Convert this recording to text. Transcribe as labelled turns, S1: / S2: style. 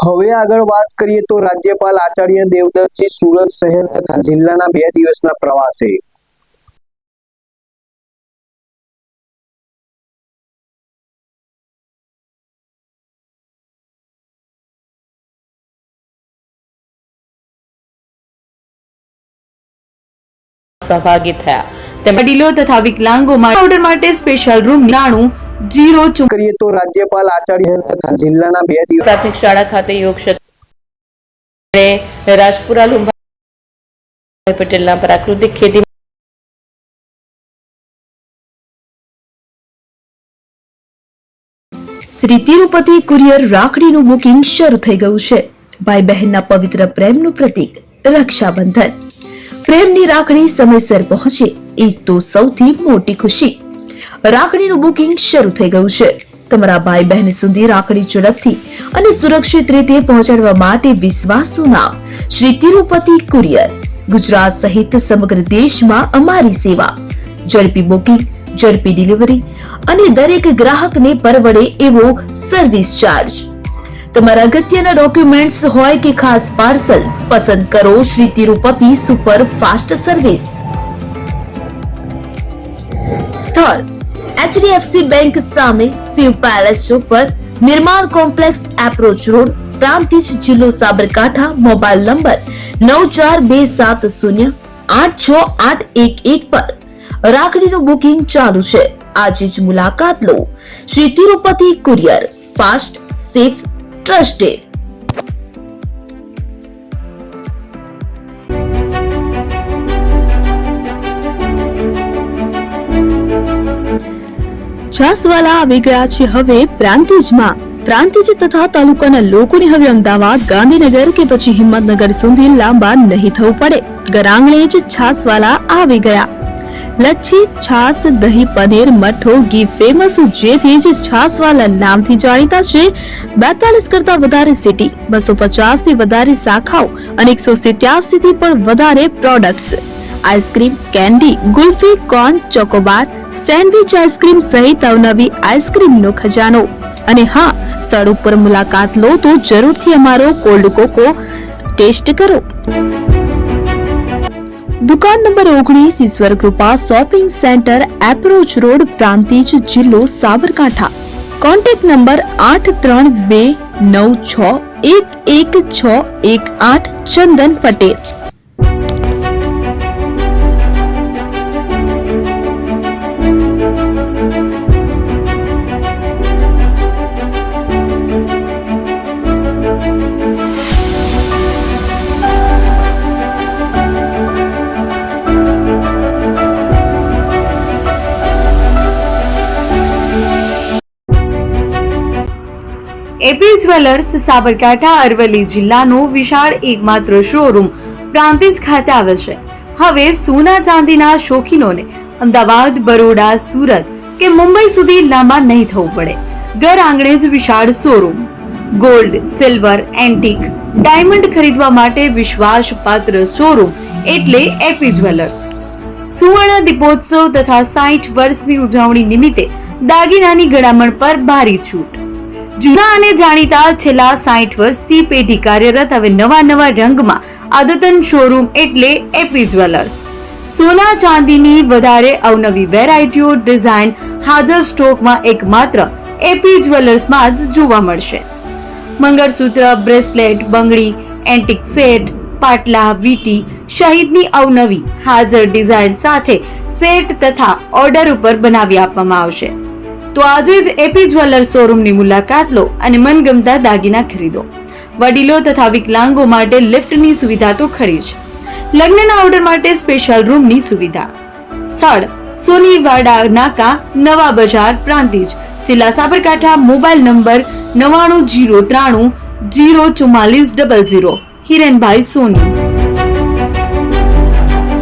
S1: હવે આગળ વાત કરીએ તો રાજ્યપાલ આચાર્ય દેવવ્રતજી સુરત શહેર તથા જિલ્લાના 2 દિવસના પ્રવાસે।
S2: સહભાગી થયા। તેમજ વડીલો તથા વિકલાંગો માટે સ્પેશિયલ રૂમ 90
S1: કરીએ તો રાજ્યપાલ આચાર્ય તથા જિલ્લાના 2 દિવસ
S2: પ્રાથમિક શાળા ખાતે યોગ ક્ષેત્રે રાજપુરા લુંભાઈ પટેલના પ્રાકૃતિક ખેતી
S3: શ્રી તિરુપતિ કુરિયર રાખડીનું બુકિંગ શરૂ થઈ ગયું છે। ભાઈ બહેનના પવિત્ર પ્રેમનું પ્રતીક રક્ષાબંધન। પ્રેમની રાખડી સમયસર પહોંચે એ તો સૌથી મોટી ખુશી। રાખડીનું બુકિંગ શરૂ થઈ ગયું છે। તમારા ભાઈ બહેન સુધી રાખડી ઝડપથી અને સુરક્ષિત રીતે પહોંચાડવા માટે વિશ્વાસનું નામ શ્રી તિરુપતિ કુરિયર। ગુજરાત સહિત સમગ્ર દેશમાં અમારી સેવા। ઝડપી બુકિંગ, ઝડપી ડિલિવરી અને દરેક ગ્રાહકને પરવડે એવો સર્વિસ ચાર્જ। તમારા અગત્યના ડોક્યુમેન્ટ્સ હોય કે ખાસ પાર્સલ, પસંદ કરો Shri Tirupati super fast service. સ્થળ HDFC બેંક સામે, શિવ પેલેસ ઉપર, નિર્માણ કોમ્પ્લેક્સ, એપ્રોચ રોડ, પ્રાંતિજ, જિલ્લો સાબરકાંઠા। મોબાઈલ નંબર 9427086811 પર રાખડીનું બુકિંગ ચાલુ છે। આજે જ મુલાકાત લો। Shri Tirupati courier, fast, safe, trusted. છાસવાલા આવી ગયા છે હવે પ્રાંતિજમાં। પ્રાંતિજ તથા તાલુકાના લોકોને હવે અમદાવાદ, ગાંધીનગર કે પછી હિંમતનગર સુધી લાંબા નહીં થવું પડે। ઘર આંગણે જ છાસવાલા આવી ગયા। લચ્છી, છાસ, દહીં, પનીર, મઠ્ઠો, ઘી ફેમસ, જેથી જ છાસવાલા નામથી જાણીતા છે। 42 કરતા વધારે સિટી, 250 થી વધારે શાખાઓ અને 187 થી પણ વધારે products. Ice cream, candy, kulfi, corn, Chocobar, sandwich ice cream સહિત અવનવી આઈસ્ક્રીમનો ખજાનો। અને હા, સ્થળ ઉપર મુલાકાત લો તો જરૂરથી અમારો કોલ્ડ કોકો ટેસ્ટ કરો। દુકાન number 19, Ishwar Krupa shopping centre, approach road, Prantij, જિલ્લો Sabarkantha. Contact number 8329611618 Chandan Patel.
S2: AP jewellers Sabarkantha Aravalli જિલ્લાનો વિશાળ એકમાત્ર શોરૂમ પ્રાંતિજ ખાતે આવેલ છે। હવે સોના ચાંદીના શોખીનોને અમદાવાદ, બરોડા, સુરત કે મુંબઈ સુધી લાંબા નહીં થવું પડે। ઘર આંગણે જ વિશાળ showroom. Gold, silver, antique, diamond ખરીદવા માટે વિશ્વાસપાત્ર શોરૂમ એટલે એપી જ્વેલર્સ। સુવર્ણ દીપોત્સવ તથા 60 વર્ષની ઉજવણી નિમિત્તે દાગીનાની ગળામણ પર ભારી છૂટ। જૂના અને જાણીતા છેલ્લા 60 વર્ષથી પેઢી કાર્યરત હવે નવા રંગમાં અદ્યતન શોરૂમ એટલે એપી જ્વેલર્સ। સોના ચાંદીની વધારે અવનવી વેરાયટીઓ, ડિઝાઇન હાજર સ્ટોકમાં એકમાત્ર એપી જ્વેલર્સમાં જ જોવા મળશે। મંગળસૂત્ર, બ્રેસલેટ, બંગડી, એન્ટિક સેટ, પાટલા, વીટી સહિતની અવનવી હાજર ડિઝાઇન સાથે સેટ તથા ઓર્ડર ઉપર બનાવી આપવામાં આવશે। તો આજે જ એપી જ્વેલર્સ શોરૂમની મુલાકાત લો અને મનગમતા દાગીના ખરીદો। વડીલો તથા વિકલાંગો માટે લિફ્ટની સુવિધા તો ખરી જ, લગ્નના ઓર્ડર માટે સ્પેશિયલ રૂમની સુવિધા। સ્થળ સોનીવાડા નાકા, નવા બજાર, પ્રાંતિજ, જિલ્લા સાબરકાંઠા। Mobile number 9903004400। હિરેનભાઈ સોની।